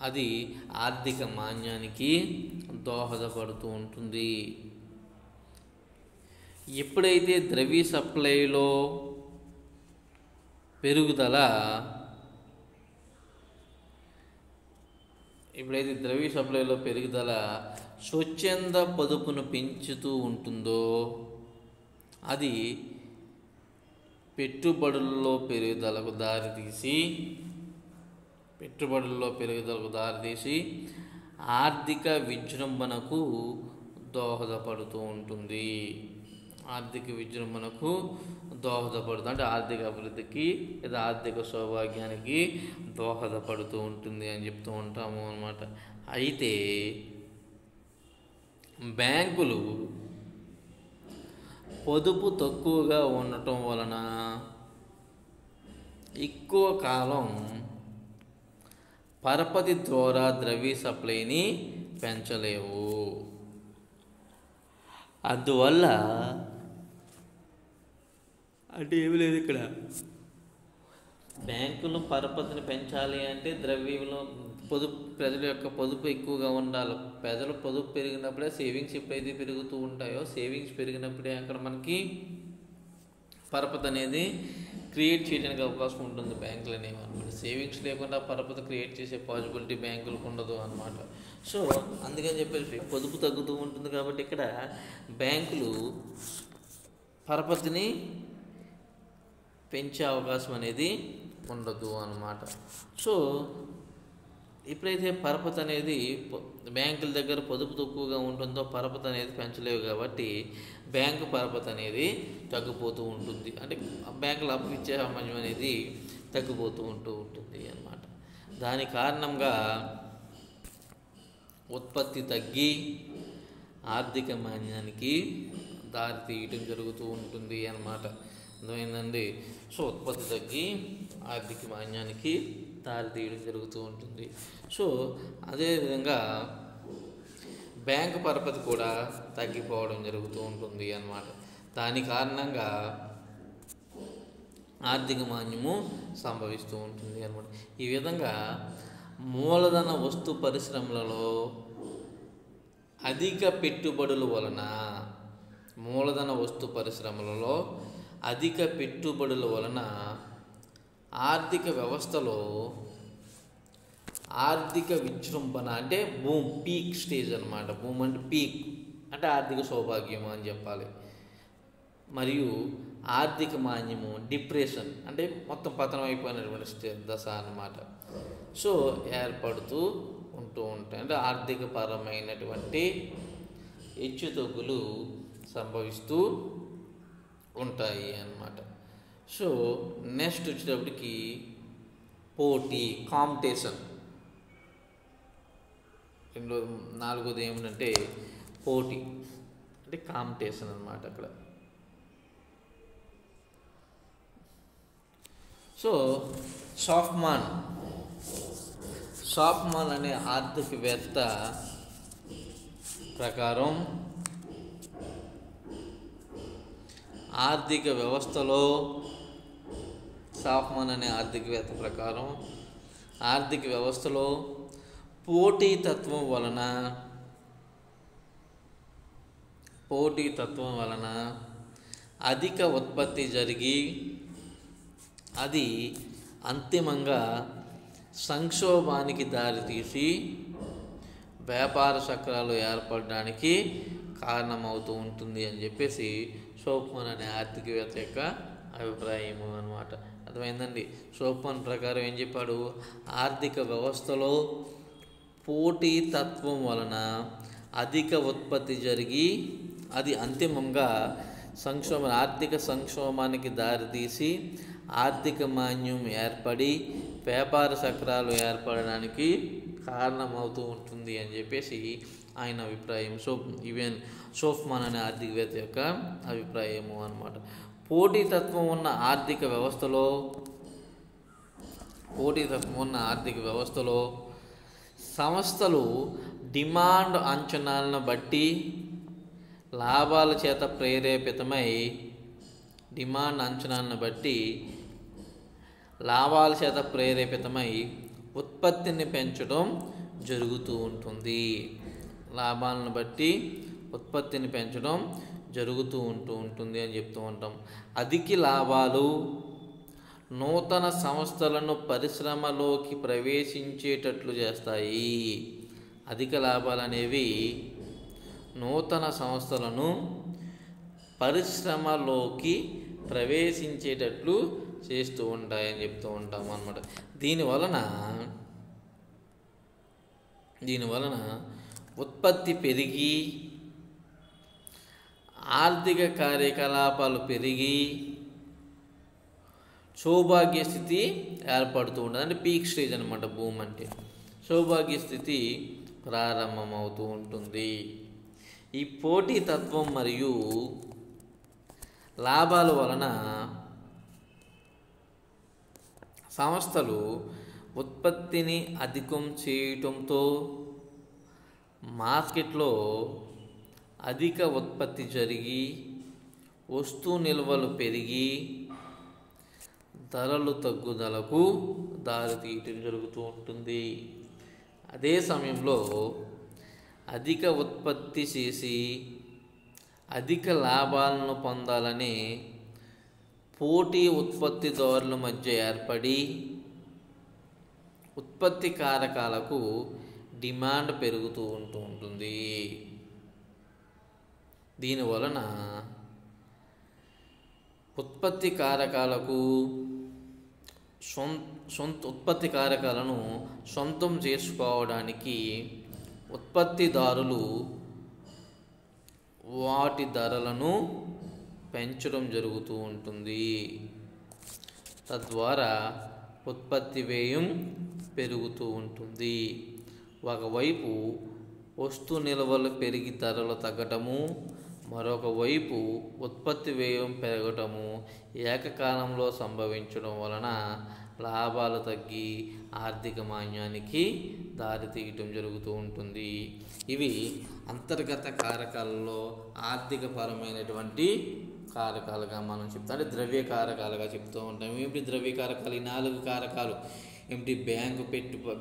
అది ఆర్థిక మాంద్యానికి దోహదపడుతూ ఉంటుంది. ఎప్పుడైతే ద్రవ్య సప్లైలో పెరుగుదల స్వచ్ఛంద పొదుపును పెంచుతూ ఉంటుందో అది పెట్టుబడుల్లో పెరుగుదలకు దారితీసి ఆర్థిక విజృంభణకు దోహదపడుతూ ఉంటుంది. అంటే ఆర్థిక అభివృద్ధికి లేదా ఆర్థిక సౌభాగ్యానికి దోహదపడుతూ ఉంటుంది అని చెప్తూ ఉంటాము అన్నమాట. అయితే బ్యాంకులు పొదుపు తక్కువగా ఉండటం వలన ఎక్కువ కాలం పరపతి ద్వారా ద్రవ్య సప్లైని పెంచలేవు. అందువల్ల అంటే ఏమి లేదు, ఇక్కడ బ్యాంకులు పరపతిని పెంచాలి అంటే ద్రవ్యంలో ప్రజల యొక్క పొదుపు ఎక్కువగా ఉండాలి. ప్రజల పొదుపు పెరిగినప్పుడే సేవింగ్స్ ఎప్పుడైతే పెరుగుతూ ఉంటాయో, సేవింగ్స్ పెరిగినప్పుడే అక్కడ మనకి పరపతి అనేది క్రియేట్ చేయడానికి అవకాశం ఉంటుంది బ్యాంకులు అనేవి అనమాట. సేవింగ్స్ లేకుండా పరపతి క్రియేట్ చేసే పాసిబిలిటీ బ్యాంకులకు ఉండదు అనమాట. సో అందుకని చెప్పేసి పొదుపు తగ్గుతూ ఉంటుంది కాబట్టి ఇక్కడ బ్యాంకులు పరపతిని పెంచే అవకాశం అనేది ఉండదు అన్నమాట. సో ఎప్పుడైతే పరపతి అనేది బ్యాంకుల దగ్గర పొదుపు తక్కువగా ఉంటుందో పరపతి అనేది పెంచలేవు కాబట్టి బ్యాంకు పరపతి అనేది తగ్గిపోతూ ఉంటుంది. అంటే బ్యాంకులు అప్పు ఇచ్చే సామర్థ్యం అనేది తగ్గిపోతూ ఉంటుంది అన్నమాట. దాని కారణంగా ఉత్పత్తి తగ్గి ఆర్థిక మాంద్యానికి దారి తీయటం జరుగుతూ ఉంటుంది అన్నమాట. అర్థమైందండి? సో ఉత్పత్తి తగ్గి ఆర్థిక మాంద్యానికి దారి తీయడం జరుగుతూ ఉంటుంది. సో అదేవిధంగా బ్యాంకు పరపతి కూడా తగ్గిపోవడం జరుగుతూ ఉంటుంది అన్నమాట. దాని కారణంగా ఆర్థిక మాంద్యము సంభవిస్తూ ఉంటుంది అన్నమాట. ఈ విధంగా మూలధన వస్తు పరిశ్రమలలో అధిక పెట్టుబడుల వలన ఆర్థిక వ్యవస్థలో ఆర్థిక విజృంభణ అంటే పీక్ స్టేజ్ అనమాట. అంటే పీక్ అంటే ఆర్థిక సౌభాగ్యం అని చెప్పాలి. మరియు ఆర్థిక మాన్యము డిప్రెషన్ అంటే మొత్తం పతనం అయిపోయినటువంటి దశ అన్నమాట. సో ఏర్పడుతూ ఉంటూ ఉంటాయి. అంటే ఆర్థిక పరమైనటువంటి హెచ్చుతగ్గులు సంభవిస్తూ ఉంటాయి అన్నమాట. సో నెక్స్ట్ వచ్చేటప్పటికి పోటీ, కాంపిటీషన్. నాలుగోది ఏమిటంటే పోటీ అంటే కాంపిటీషన్ అన్నమాట అక్కడ. సో షాఫ్మాన్ అనే ఆర్థికవేత్త ప్రకారం ఆర్థిక వ్యవస్థలో ఆర్థిక వ్యవస్థలో పోటీతత్వం వలన అధిక ఉత్పత్తి జరిగి అది అంతిమంగా సంక్షోభానికి దారితీసి వ్యాపార చక్రాలు ఏర్పడడానికి కారణమవుతూ ఉంటుంది అని చెప్పేసి షాఫ్మాన్ అనే ఆర్థికవేత్త యొక్క అభిప్రాయము అన్నమాట. అర్థమైందండి. షాఫ్మాన్ ప్రకారం ఏం చెప్పాడు? ఆర్థిక వ్యవస్థలో పోటీతత్వం వలన అధిక ఉత్పత్తి జరిగి అది అంతిమంగా ఆర్థిక సంక్షోభానికి దారితీసి ఆర్థిక మాన్యం ఏర్పడి వ్యాపార చక్రాలు ఏర్పడడానికి కారణమవుతూ ఉంటుంది అని చెప్పేసి ఆయన అభిప్రాయం. షాఫ్మాన్ అనే ఆర్థికవేత్త యొక్క అభిప్రాయము అన్నమాట. పోటీతత్వం ఉన్న ఆర్థిక వ్యవస్థలో సంస్థలు డిమాండ్ అంచనాలను బట్టి లాభాల చేత ప్రేరేపితమై ఉత్పత్తిని పెంచడం జరుగుతూ ఉంటుంది. లాభాలను బట్టి ఉత్పత్తిని పెంచడం జరుగుతూ ఉంటుంది అని చెప్తూ ఉంటాం. అధిక లాభాలు నూతన సంస్థలను పరిశ్రమలోకి ప్రవేశించేటట్లు చేస్తాయి. అధిక లాభాలు అనేవి నూతన సంస్థలను పరిశ్రమలోకి ప్రవేశించేటట్లు చేస్తూ ఉంటాయని చెప్తూ ఉంటాం అన్నమాట. దీనివలన ఉత్పత్తి పెరిగి ఆర్థిక కార్యకలాపాలు పెరిగి సౌభాగ్య స్థితి ఏర్పడుతూ ఉంటుంది. అంటే పీక్ స్టేజ్ అనమాట. భూమి అంటే సౌభాగ్య స్థితి ప్రారంభమవుతూ ఉంటుంది. ఈ పోటీతత్వం మరియు లాభాల వలన సంస్థలు ఉత్పత్తిని అధికం చేయటంతో మార్కెట్లో అధిక ఉత్పత్తి జరిగి వస్తు నిల్వలు పెరిగి ధరలు తగ్గుదలకు దారితీయటం జరుగుతూ ఉంటుంది. అదే సమయంలో అధిక ఉత్పత్తి చేసి అధిక లాభాలను పొందాలని పోటీ ఉత్పత్తిదారుల మధ్య ఏర్పడి ఉత్పత్తి కారకాలకు డిమాండ్ పెరుగుతూ ఉంటుంది. దీనివలన ఉత్పత్తి కారకాలను సొంతం చేసుకోవడానికి ఉత్పత్తిదారులు వాటి ధరలను పెంచడం జరుగుతూ ఉంటుంది. తద్వారా ఉత్పత్తి వ్యయం పెరుగుతూ ఉంటుంది. ఒకవైపు వస్తు నిల్వలు పెరిగి ధరలు తగ్గటము, మరొక వైపు ఉత్పత్తి వ్యయం పెరగటము ఏకకాలంలో సంభవించడం వలన లాభాలు తగ్గి ఆర్థిక మాన్యానికి దారితీయటం జరుగుతూ ఉంటుంది. ఇవి అంతర్గత కారకాలలో ఆర్థికపరమైనటువంటి కారకాలుగా మనం చెప్తాం. అంటే ద్రవ్య కారకాలుగా చెప్తూ ఉంటాం. ఏమిటి ద్రవ్య కారకాలు? ఈ 4 కారకాలు ఏమిటి?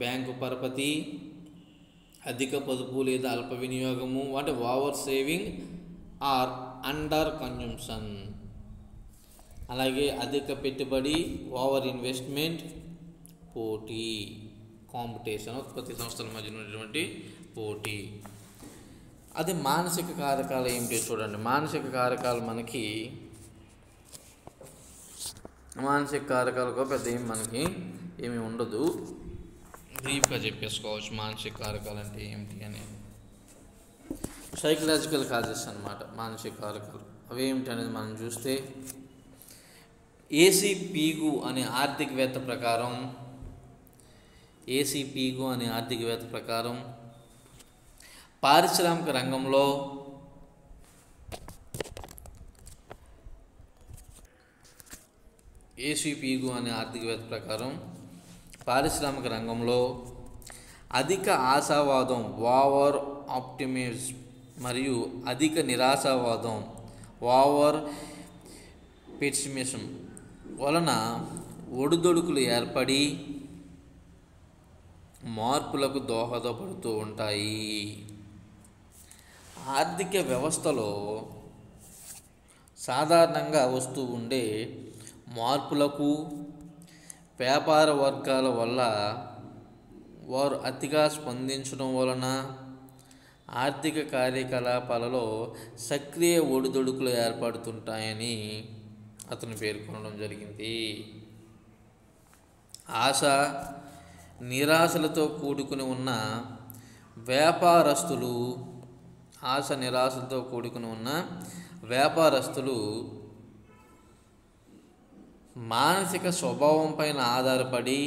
బ్యాంకు పరపతి, అధిక పొదుపు లేదా అల్ప వినియోగము, అంటే over saving or under consumption. అలాగే అధిక పెట్టుబడి, ఓవర్ ఇన్వెస్ట్మెంట్, పోటీ, కాంపిటీషన్, ఉత్పత్తి సంస్థల మధ్య ఉన్నటువంటి పోటీ. అదే మానసిక కారకాలు ఏమిటి చూడండి. మానసిక కారకాలు మనకి మానసిక కారకాలకు పెద్ద ఏం మనకి ఏమి ఉండదు, బ్రీఫ్గా చెప్పేసుకోవచ్చు మానసిక కారకాలు అంటే ఏమిటి అనేది. సైకలాజికల్ కాజెస్ అన్నమాట మానసిక కారకాలు. అవి ఏమిటి అనేది మనం చూస్తే, ఏసీ పీగు అనే ఆర్థికవేత్త ప్రకారం పారిశ్రామిక రంగంలో అధిక ఆశావాదం ఓవర్ ఆప్టిమిజం మరియు అధిక నిరాశావాదం ఓవర్ పెసిమిజం వలన ఒడిదొడుకులు ఏర్పడి మార్పులకు దోహదపడుతూ ఉంటాయి. ఆర్థిక వ్యవస్థలో సాధారణంగా వస్తూ ఉండే మార్పులకు వ్యాపార వర్గాల వల్ల వారు అతిగా స్పందించడం వలన ఆర్థిక కార్యకలాపాలలో సక్రియ ఒడిదొడుకులు ఏర్పడుతుంటాయని అతను పేర్కొనడం జరిగింది. ఆశ నిరాశలతో కూడుకుని ఉన్న వ్యాపారస్తులు మానసిక స్వభావం పైన ఆధారపడి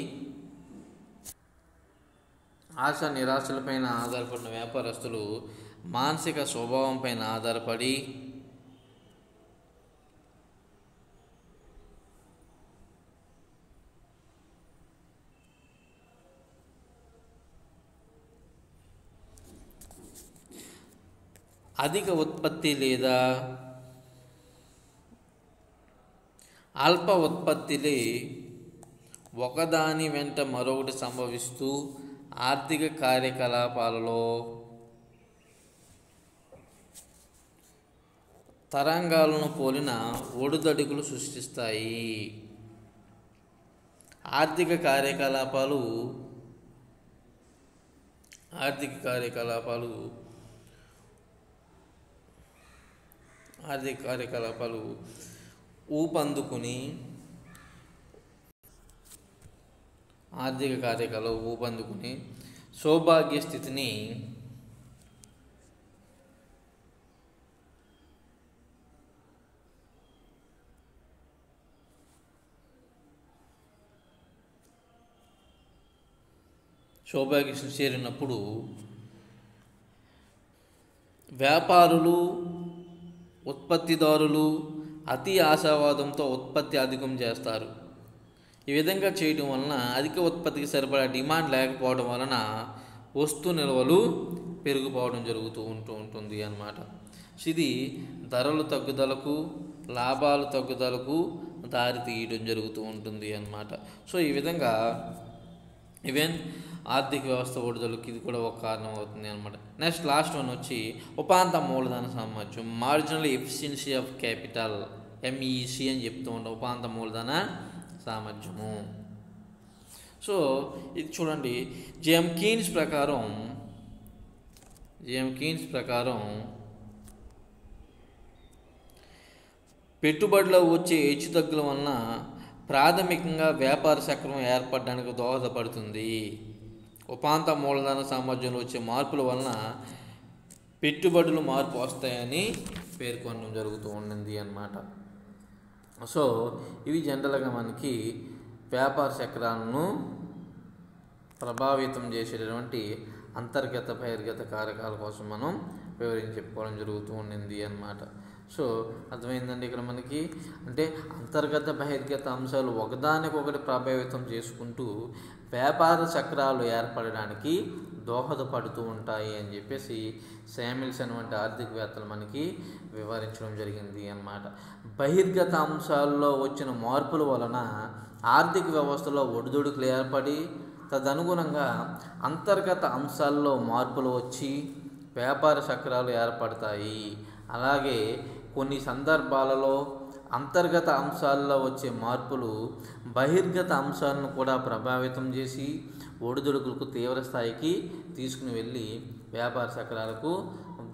అధిక ఉత్పత్తి లేదా అల్ప ఉత్పత్తిలే ఒకదాని వెంట మరొకటి సంభవిస్తూ ఆర్థిక కార్యకలాపాలలో తరంగాలను పోలిన ఒడిదొడుకులు సృష్టిస్తాయి. ఆర్థిక కార్యకలాపాలు ఊపందుకుని సౌభాగ్య స్థితిని చేరినప్పుడు వ్యాపారులు ఉత్పత్తిదారులు అతి ఆశావాదంతో ఉత్పత్తి అధికం చేస్తారు. ఈ విధంగా చేయడం వలన అధిక ఉత్పత్తికి సరిపడా డిమాండ్ లేకపోవడం వలన వస్తు నిల్వలు పెరిగిపోవడం జరుగుతూ ఉంటుంది అన్నమాట. ఇది ధరలు తగ్గుదలకు లాభాలు తగ్గుదలకు దారి తీయడం జరుగుతూ ఉంటుంది అన్నమాట. సో ఈ విధంగా ఈవెన్ ఆర్థిక వ్యవస్థ ఒడిదొడుకు ఇది కూడా ఒక కారణం అవుతుంది అనమాట. నెక్స్ట్ లాస్ట్ వన్ వచ్చి ఉపాంత మూలధన సామర్థ్యం, marginal efficiency of capital, MEC అని చెప్తూ ఉంటాం, ఉపాంత మూలధన సామర్థ్యము. సో ఇది చూడండి, జేఎం కీన్స్ ప్రకారం పెట్టుబడిలో వచ్చే హెచ్చుతగ్గుల వలన ప్రాథమికంగా వ్యాపార చక్రం ఏర్పడడానికి దోహదపడుతుంది. ఉపాంత మూలధన సామర్థ్యంలో వచ్చే మార్పుల వలన పెట్టుబడులు మార్పు వస్తాయని పేర్కొనడం జరుగుతూ ఉంటుంది అన్నమాట. సో ఇవి జనరల్గా మనకి వ్యాపార చక్రాలను ప్రభావితం చేసేటటువంటి అంతర్గత బహిర్గత కారకాల కోసం మనం వివరించి చెప్పుకోవడం జరుగుతూ ఉండింది అన్నమాట. సో అర్థమైందండి. ఇక్కడ మనకి అంటే అంతర్గత బహిర్గత అంశాలు ఒకదానికొకటి ప్రభావితం చేసుకుంటూ వ్యాపార చక్రాలు ఏర్పడడానికి దోహదపడుతూ ఉంటాయి అని చెప్పేసి శామిల్సన్ వంటి ఆర్థికవేత్తలు మనకి వివరించడం జరిగింది అన్నమాట. బహిర్గత అంశాల్లో వచ్చిన మార్పుల వలన ఆర్థిక వ్యవస్థలో ఒడిదుడుకులు ఏర్పడి తదనుగుణంగా అంతర్గత అంశాల్లో మార్పులు వచ్చి వ్యాపార చక్రాలు ఏర్పడతాయి. అలాగే కొన్ని సందర్భాలలో అంతర్గత అంశాల్లో వచ్చే మార్పులు బహిర్గత అంశాలను కూడా ప్రభావితం చేసి ఒడిదుడుకులకు తీవ్ర స్థాయికి తీసుకుని వెళ్ళి వ్యాపార చక్రాలకు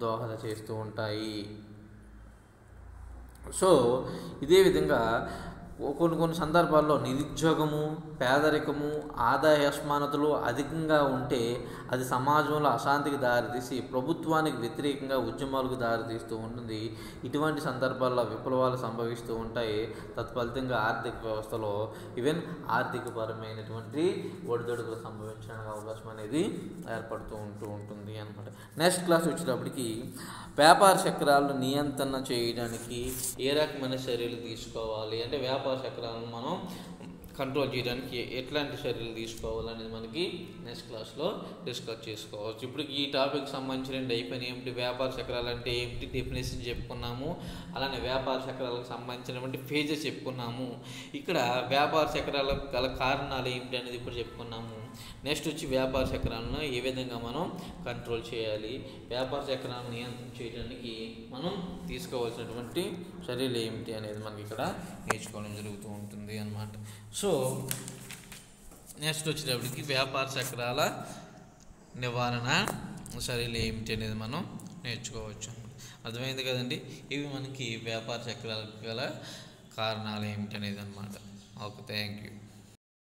దోహద చేస్తూ ఉంటాయి. సో ఇదే విధంగా కొన్ని సందర్భాల్లో నిరుద్యోగము, పేదరికము, ఆదాయ అసమానతలు అధికంగా ఉంటే అది సమాజంలో అశాంతికి దారితీసి ప్రభుత్వానికి వ్యతిరేకంగా ఉద్యమాలకు దారితీస్తూ ఉంటుంది. ఇటువంటి సందర్భాల్లో విప్లవాలు సంభవిస్తూ ఉంటాయి. తత్ఫలితంగా ఆర్థిక వ్యవస్థలో ఈవెన్ ఆర్థికపరమైనటువంటి ఒడిదొడుకులు సంభవించడానికి అవకాశం అనేది ఏర్పడుతూ ఉంటుంది అనమాట. నెక్స్ట్ క్లాస్ వచ్చేటప్పటికి వ్యాపార చక్రాలను నియంత్రణ చేయడానికి ఏ రకమైన చర్యలు తీసుకోవాలి, అంటే వ్యాపార చక్రాలను మనం కంట్రోల్ చేయడానికి ఎట్లాంటి చర్యలు తీసుకోవాలనేది మనకి నెక్స్ట్ క్లాస్లో డిస్కస్ చేసుకోవచ్చు. ఇప్పుడు ఈ టాపిక్ సంబంధించిన అయిపోయినాయి. ఏమిటి వ్యాపార చక్రాలు అంటే ఏమిటి డెఫినేషన్ చెప్పుకున్నాము, అలానే వ్యాపార చక్రాలకు సంబంధించినటువంటి ఫేజెస్ చెప్పుకున్నాము. ఇక్కడ వ్యాపార చక్రాలకు గల కారణాలు ఏమిటి అనేది ఇప్పుడు చెప్పుకున్నాము. నెక్స్ట్ వచ్చి వ్యాపార చక్రాలను ఏ విధంగా మనం కంట్రోల్ చేయాలి, వ్యాపార చక్రాలను నియంత్రణ చేయడానికి మనం తీసుకోవాల్సినటువంటి చర్యలు ఏమిటి అనేది మనకి ఇక్కడ నేర్చుకోవడం జరుగుతూ ఉంటుంది అన్నమాట. సో నెక్స్ట్ వచ్చేటప్పటికి వ్యాపార చక్రాల నివారణ చర్యలు ఏమిటి అనేది మనం నేర్చుకోవచ్చు. అర్థమైంది కదండి. ఇవి మనకి వ్యాపార చక్రాలకు గల కారణాలు ఏమిటి అనేది అన్నమాట. Okay, thank you.